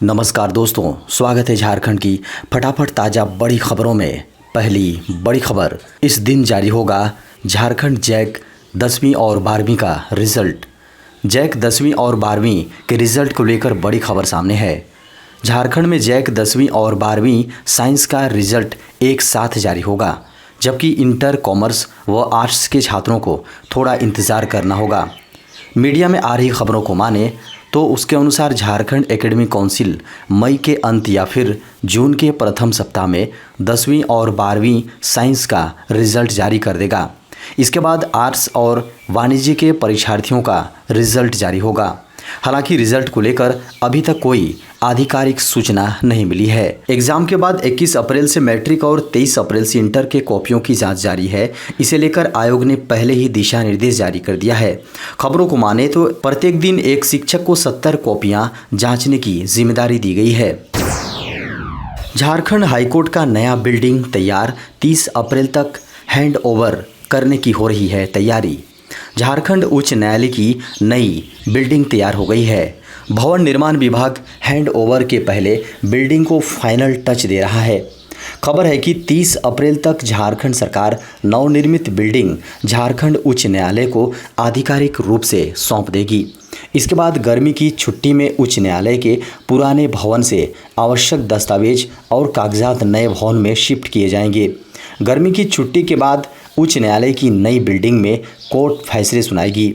नमस्कार दोस्तों, स्वागत है झारखंड की फटाफट ताज़ा बड़ी खबरों में। पहली बड़ी खबर, इस दिन जारी होगा झारखंड जैक 10वीं और 12वीं का रिजल्ट। जैक 10वीं और 12वीं के रिजल्ट को लेकर बड़ी खबर सामने है। झारखंड में जैक 10वीं और 12वीं साइंस का रिजल्ट एक साथ जारी होगा, जबकि इंटर, कॉमर्स व आर्ट्स के छात्रों को थोड़ा इंतज़ार करना होगा। मीडिया में आ रही खबरों को माने तो उसके अनुसार झारखंड एकेडमिक काउंसिल मई के अंत या फिर जून के प्रथम सप्ताह में 10वीं और 12वीं साइंस का रिजल्ट जारी कर देगा। इसके बाद आर्ट्स और वाणिज्य के परीक्षार्थियों का रिजल्ट जारी होगा। हालांकि रिजल्ट को लेकर अभी तक कोई आधिकारिक सूचना नहीं मिली है। एग्जाम के बाद 21 अप्रैल से मैट्रिक और 23 अप्रैल से इंटर के कॉपियों की जांच जारी है। इसे लेकर आयोग ने पहले ही दिशा निर्देश जारी कर दिया है। खबरों को माने तो प्रत्येक दिन एक शिक्षक को 70 कॉपियां जांचने की जिम्मेदारी दी गई है। झारखंड हाईकोर्ट का नया बिल्डिंग तैयार, 30 अप्रैल तक हैंड ओवर करने की हो रही है तैयारी। झारखंड उच्च न्यायालय की नई बिल्डिंग तैयार हो गई है। भवन निर्माण विभाग हैंड ओवर के पहले बिल्डिंग को फाइनल टच दे रहा है। खबर है कि 30 अप्रैल तक झारखंड सरकार नवनिर्मित बिल्डिंग झारखंड उच्च न्यायालय को आधिकारिक रूप से सौंप देगी। इसके बाद गर्मी की छुट्टी में उच्च न्यायालय के पुराने भवन से आवश्यक दस्तावेज और कागजात नए भवन में शिफ्ट किए जाएंगे। गर्मी की छुट्टी के बाद उच्च न्यायालय की नई बिल्डिंग में कोर्ट फैसले सुनाएगी।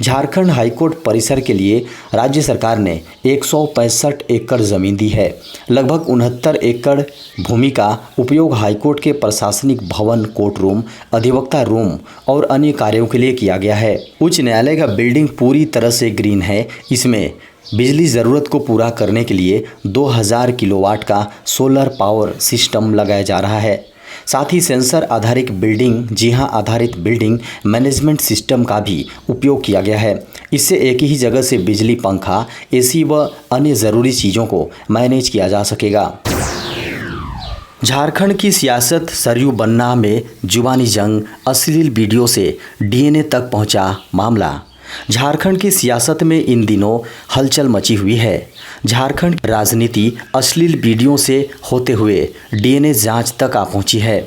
झारखंड हाईकोर्ट परिसर के लिए राज्य सरकार ने 165 एकड़ ज़मीन दी है। लगभग 69 एकड़ भूमि का उपयोग हाईकोर्ट के प्रशासनिक भवन, कोर्ट रूम, अधिवक्ता रूम और अन्य कार्यों के लिए किया गया है। उच्च न्यायालय का बिल्डिंग पूरी तरह से ग्रीन है। इसमें बिजली ज़रूरत को पूरा करने के लिए 2000 किलोवाट का सोलर पावर सिस्टम लगाया जा रहा है। साथ ही सेंसर आधारित बिल्डिंग मैनेजमेंट सिस्टम का भी उपयोग किया गया है। इससे एक ही जगह से बिजली, पंखा, एसी व अन्य ज़रूरी चीज़ों को मैनेज किया जा सकेगा। झारखंड की सियासत, सरयू बन्ना में जुबानी जंग, अश्लील वीडियो से डीएनए तक पहुंचा मामला। झारखंड की सियासत में इन दिनों हलचल मची हुई है। झारखंड राजनीति अश्लील वीडियो से होते हुए डीएनए जांच तक आ पहुंची है।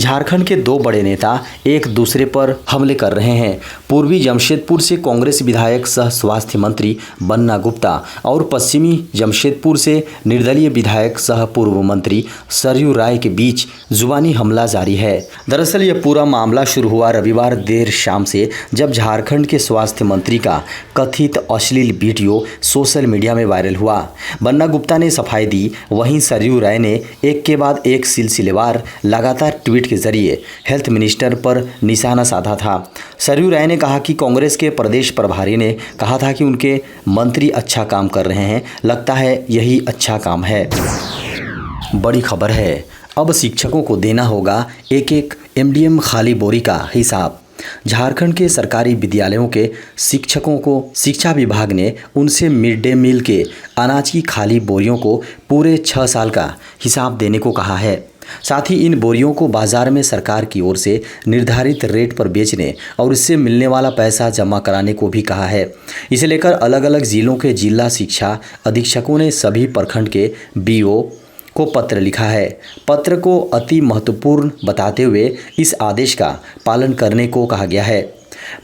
झारखंड के दो बड़े नेता एक दूसरे पर हमले कर रहे हैं। पूर्वी जमशेदपुर से कांग्रेस विधायक सह स्वास्थ्य मंत्री बन्ना गुप्ता और पश्चिमी जमशेदपुर से निर्दलीय विधायक सह पूर्व मंत्री सरयू राय के बीच जुबानी हमला जारी है। दरअसल यह पूरा मामला शुरू हुआ रविवार देर शाम से, जब झारखंड के स्वास्थ्य मंत्री का कथित अश्लील वीडियो सोशल मीडिया में वायरल हुआ। बन्ना गुप्ता ने सफाई दी, वहीं सरयू राय ने एक के बाद एक सिलसिलेवार लगातार ट्वीट के जरिए हेल्थ मिनिस्टर पर निशाना साधा था। सरयू राय ने कहा कि कांग्रेस के प्रदेश प्रभारी ने कहा था कि उनके मंत्री अच्छा काम कर रहे हैं, लगता है यही अच्छा काम है। बड़ी खबर है, अब शिक्षकों को देना होगा एक एक एमडीएम खाली बोरी का हिसाब। झारखंड के सरकारी विद्यालयों के शिक्षकों को शिक्षा विभाग ने उनसे मिड डे मील के अनाज की खाली बोरियों को पूरे 6 साल का हिसाब देने को कहा है। साथ ही इन बोरियों को बाजार में सरकार की ओर से निर्धारित रेट पर बेचने और इससे मिलने वाला पैसा जमा कराने को भी कहा है। इसे लेकर अलग अलग जिलों के जिला शिक्षा अधीक्षकों ने सभी प्रखंड के बीओ को पत्र लिखा है। पत्र को अति महत्वपूर्ण बताते हुए इस आदेश का पालन करने को कहा गया है।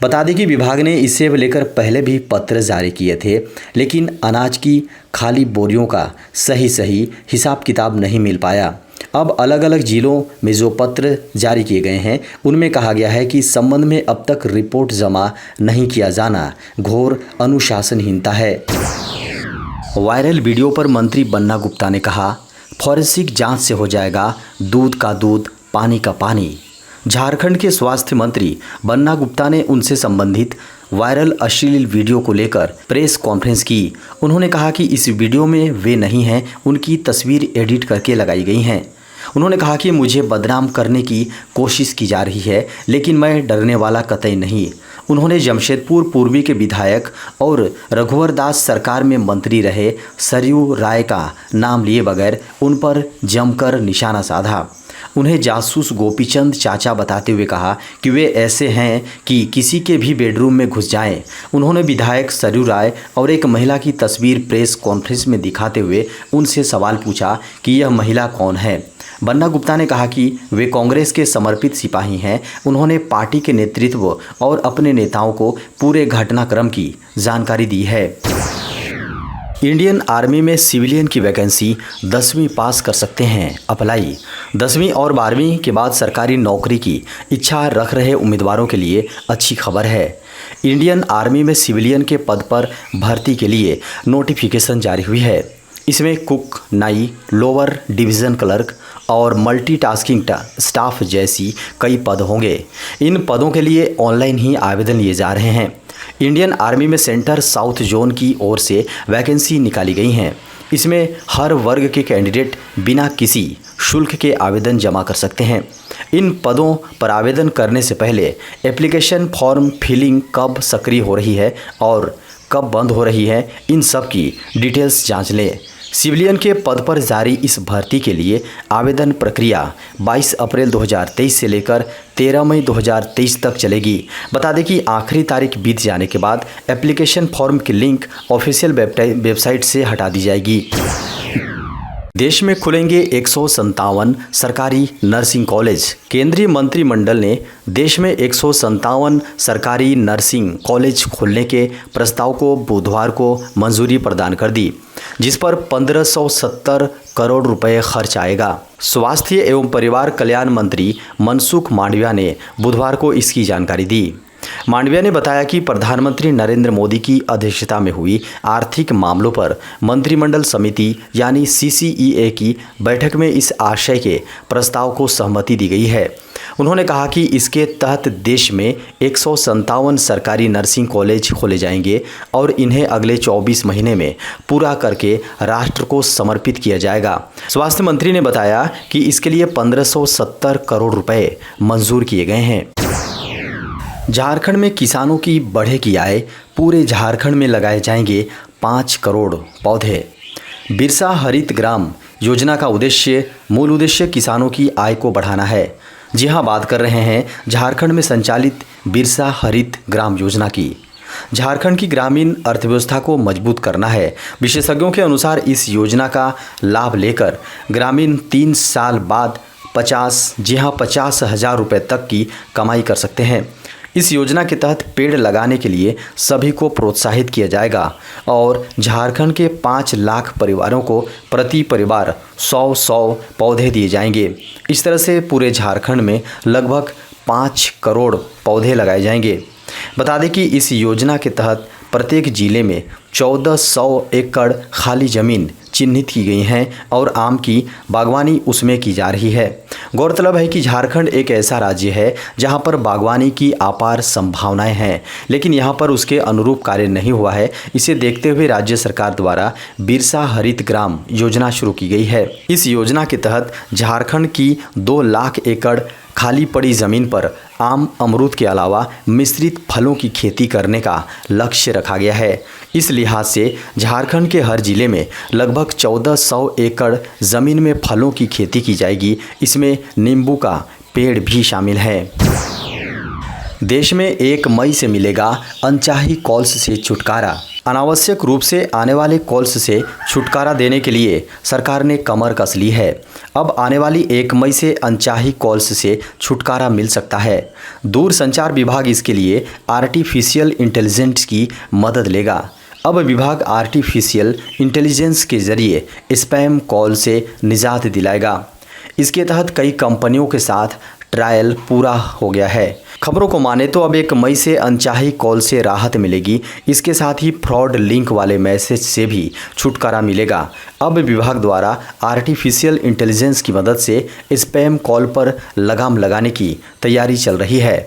बता दें कि विभाग ने इसे लेकर पहले भी पत्र जारी किए थे, लेकिन अनाज की खाली बोरियों का सही हिसाब किताब नहीं मिल पाया। अब अलग अलग जिलों में जो पत्र जारी किए गए हैं, उनमें कहा गया है कि इस संबंध में अब तक रिपोर्ट जमा नहीं किया जाना घोर अनुशासनहीनता है। वायरल वीडियो पर मंत्री बन्ना गुप्ता ने कहा, फॉरेंसिक जांच से हो जाएगा दूध का दूध, पानी का पानी। झारखंड के स्वास्थ्य मंत्री बन्ना गुप्ता ने उनसे संबंधित वायरल अश्लील वीडियो को लेकर प्रेस कॉन्फ्रेंस की। उन्होंने कहा कि इस वीडियो में वे नहीं हैं, उनकी तस्वीर एडिट करके लगाई गई हैं। उन्होंने कहा कि मुझे बदनाम करने की कोशिश की जा रही है, लेकिन मैं डरने वाला कतई नहीं। उन्होंने जमशेदपुर पूर्वी के विधायक और रघुवर दास सरकार में मंत्री रहे सरयू राय का नाम लिए बगैर उन पर जमकर निशाना साधा। उन्हें जासूस गोपीचंद चाचा बताते हुए कहा कि वे ऐसे हैं कि किसी के भी बेडरूम में घुस जाएं। उन्होंने विधायक सरयू राय और एक महिला की तस्वीर प्रेस कॉन्फ्रेंस में दिखाते हुए उनसे सवाल पूछा कि यह महिला कौन है। बन्ना गुप्ता ने कहा कि वे कांग्रेस के समर्पित सिपाही हैं। उन्होंने पार्टी के नेतृत्व और अपने नेताओं को पूरे घटनाक्रम की जानकारी दी है। इंडियन आर्मी में सिविलियन की वैकेंसी 10वीं पास कर सकते हैं अप्लाई। 10वीं और 12वीं के बाद सरकारी नौकरी की इच्छा रख रहे उम्मीदवारों के लिए अच्छी खबर है। इंडियन आर्मी में सिविलियन के पद पर भर्ती के लिए नोटिफिकेशन जारी हुई है। इसमें कुक, नाई, लोअर डिवीज़न क्लर्क और मल्टीटास्किंग स्टाफ जैसी कई पद होंगे। इन पदों के लिए ऑनलाइन ही आवेदन लिए जा रहे हैं। इंडियन आर्मी में सेंटर साउथ जोन की ओर से वैकेंसी निकाली गई हैं। इसमें हर वर्ग के कैंडिडेट बिना किसी शुल्क के आवेदन जमा कर सकते हैं। इन पदों पर आवेदन करने से पहले एप्लीकेशन फॉर्म फिलिंग कब सक्रिय हो रही है और कब बंद हो रही है, इन सब की डिटेल्स जांच लें। सिविलियन के पद पर जारी इस भर्ती के लिए आवेदन प्रक्रिया 22 अप्रैल 2023 से लेकर 13 मई 2023 तक चलेगी। बता दें कि आखिरी तारीख बीत जाने के बाद एप्लीकेशन फॉर्म की लिंक ऑफिशियल वेबसाइट से हटा दी जाएगी। देश में खुलेंगे 157 सरकारी नर्सिंग कॉलेज। केंद्रीय मंत्रिमंडल ने देश में 157 सरकारी नर्सिंग कॉलेज खोलने के प्रस्ताव को बुधवार को मंजूरी प्रदान कर दी, जिस पर 1570 करोड़ रुपए खर्च आएगा। स्वास्थ्य एवं परिवार कल्याण मंत्री मनसुख मांडविया ने बुधवार को इसकी जानकारी दी। मांडविया ने बताया कि प्रधानमंत्री नरेंद्र मोदी की अध्यक्षता में हुई आर्थिक मामलों पर मंत्रिमंडल समिति यानी CCEA की बैठक में इस आशय के प्रस्ताव को सहमति दी गई है। उन्होंने कहा कि इसके तहत देश में 157 सरकारी नर्सिंग कॉलेज खोले जाएंगे और इन्हें अगले 24 महीने में पूरा करके राष्ट्र को समर्पित किया जाएगा। स्वास्थ्य मंत्री ने बताया कि इसके लिए 1570 करोड़ रुपए मंजूर किए गए हैं। झारखंड में किसानों की बढ़ेगी आय, पूरे झारखंड में लगाए जाएंगे 5 करोड़ पौधे। बिरसा हरित ग्राम योजना का मूल उद्देश्य किसानों की आय को बढ़ाना है। जी हां, बात कर रहे हैं झारखंड में संचालित बिरसा हरित ग्राम योजना की। झारखंड की ग्रामीण अर्थव्यवस्था को मजबूत करना है। विशेषज्ञों के अनुसार इस योजना का लाभ लेकर ग्रामीण 3 साल बाद 50,000 रुपये तक की कमाई कर सकते हैं। इस योजना के तहत पेड़ लगाने के लिए सभी को प्रोत्साहित किया जाएगा और झारखंड के 5 लाख परिवारों को प्रति परिवार 100 पौधे दिए जाएंगे। इस तरह से पूरे झारखंड में लगभग 5 करोड़ पौधे लगाए जाएंगे। बता दें कि इस योजना के तहत प्रत्येक जिले में 1400 एकड़ खाली ज़मीन चिन्हित की गई हैं और आम की बागवानी उसमें की जा रही है। गौरतलब है कि झारखंड एक ऐसा राज्य है जहां पर बागवानी की अपार संभावनाएं हैं, लेकिन यहां पर उसके अनुरूप कार्य नहीं हुआ है। इसे देखते हुए राज्य सरकार द्वारा बिरसा हरित ग्राम योजना शुरू की गई है। इस योजना के तहत झारखंड की 2 लाख एकड़ खाली पड़ी ज़मीन पर आम, अमरूद के अलावा मिश्रित फलों की खेती करने का लक्ष्य रखा गया है। इस लिहाज से झारखंड के हर जिले में लगभग 1400 एकड़ ज़मीन में फलों की खेती की जाएगी। इसमें नींबू का पेड़ भी शामिल है। देश में 1 मई से मिलेगा अनचाही कॉल्स से छुटकारा। अनावश्यक रूप से आने वाले कॉल्स से छुटकारा देने के लिए सरकार ने कमर कस ली है। अब आने वाली 1 मई से अनचाही कॉल्स से छुटकारा मिल सकता है। दूरसंचार विभाग इसके लिए आर्टिफिशियल इंटेलिजेंस की मदद लेगा। अब विभाग आर्टिफिशियल इंटेलिजेंस के जरिए स्पैम कॉल से निजात दिलाएगा। इसके तहत कई कंपनियों के साथ ट्रायल पूरा हो गया है। खबरों को माने तो अब 1 मई से अनचाही कॉल से राहत मिलेगी। इसके साथ ही फ्रॉड लिंक वाले मैसेज से भी छुटकारा मिलेगा। अब विभाग द्वारा आर्टिफिशियल इंटेलिजेंस की मदद से स्पैम कॉल पर लगाम लगाने की तैयारी चल रही है।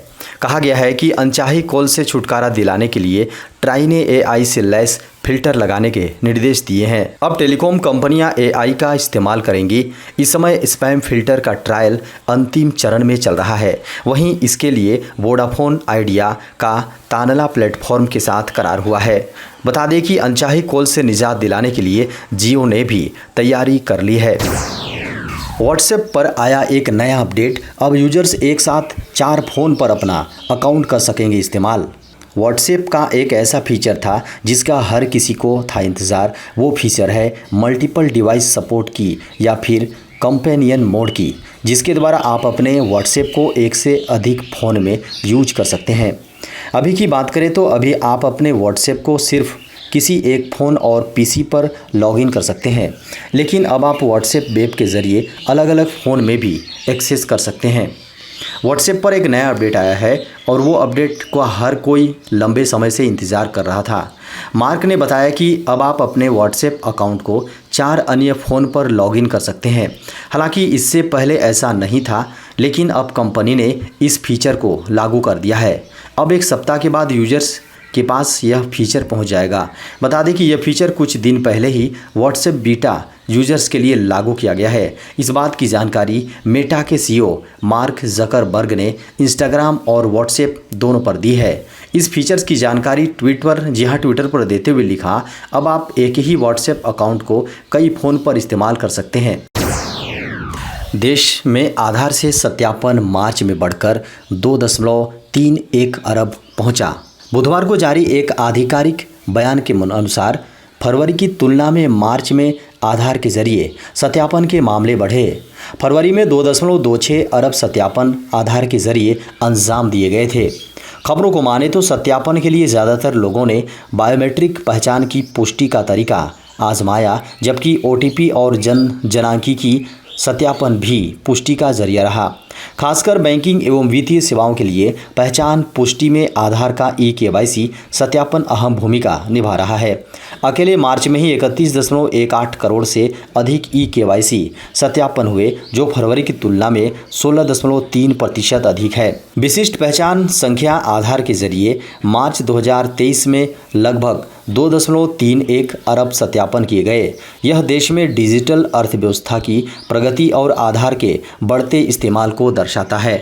कहा गया है कि अनचाही कॉल से छुटकारा दिलाने के लिए ट्राई ने AI से लैस फिल्टर लगाने के निर्देश दिए हैं। अब टेलीकॉम कंपनियां AI का इस्तेमाल करेंगी। इस समय स्पैम फिल्टर का ट्रायल अंतिम चरण में चल रहा है। वहीं इसके लिए वोडाफोन आइडिया का तानला प्लेटफॉर्म के साथ करार हुआ है। बता दें कि अनचाही कॉल से निजात दिलाने के लिए जियो ने भी तैयारी कर ली है। व्हाट्सएप पर आया एक नया अपडेट। अब यूजर्स एक साथ 4 फ़ोन पर अपना अकाउंट कर सकेंगे इस्तेमाल। व्हाट्सएप का एक ऐसा फीचर था जिसका हर किसी को था इंतज़ार। वो फीचर है मल्टीपल डिवाइस सपोर्ट की या फिर कंपेनियन मोड की, जिसके द्वारा आप अपने व्हाट्सएप को एक से अधिक फ़ोन में यूज कर सकते हैं। अभी की बात करें तो अभी आप अपने व्हाट्सएप को सिर्फ किसी एक फ़ोन और पीसी पर लॉगिन कर सकते हैं, लेकिन अब आप व्हाट्सएप वेब के ज़रिए अलग अलग फ़ोन में भी एक्सेस कर सकते हैं। व्हाट्सएप पर एक नया अपडेट आया है और वो अपडेट को हर कोई लंबे समय से इंतज़ार कर रहा था। मार्क ने बताया कि अब आप अपने व्हाट्सएप अकाउंट को 4 अन्य फ़ोन पर लॉगिन कर सकते हैं। हालांकि इससे पहले ऐसा नहीं था, लेकिन अब कंपनी ने इस फीचर को लागू कर दिया है। अब एक सप्ताह के बाद यूजर्स के पास यह फीचर पहुंच जाएगा। बता दें कि यह फीचर कुछ दिन पहले ही व्हाट्सएप बीटा यूजर्स के लिए लागू किया गया है। इस बात की जानकारी मेटा के सीईओ मार्क ज़करबर्ग ने इंस्टाग्राम और व्हाट्सएप दोनों पर दी है। इस फीचर्स की जानकारी ट्विटर पर देते हुए लिखा, अब आप एक ही व्हाट्सएप अकाउंट को कई फ़ोन पर इस्तेमाल कर सकते हैं। देश में आधार से सत्यापन मार्च में बढ़कर 2.31 अरब पहुंचा। बुधवार को जारी एक आधिकारिक बयान के अनुसार फरवरी की तुलना में मार्च में आधार के जरिए सत्यापन के मामले बढ़े। फरवरी में 2.26 अरब सत्यापन आधार के जरिए अंजाम दिए गए थे। खबरों को माने तो सत्यापन के लिए ज़्यादातर लोगों ने बायोमेट्रिक पहचान की पुष्टि का तरीका आजमाया, जबकि ओटीपी और जनांकीकी सत्यापन भी पुष्टि का जरिया रहा। खासकर बैंकिंग एवं वित्तीय सेवाओं के लिए पहचान पुष्टि में आधार का ई-केवाईसी सत्यापन अहम भूमिका निभा रहा है। अकेले मार्च में ही 31.18 करोड़ से अधिक ई-केवाईसी सत्यापन हुए, जो फरवरी की तुलना में 16.3% अधिक है। विशिष्ट पहचान संख्या आधार के जरिए मार्च 2023 में लगभग 2.31 अरब सत्यापन किए गए। यह देश में डिजिटल अर्थव्यवस्था की प्रगति और आधार के बढ़ते इस्तेमाल को दर्शाता है।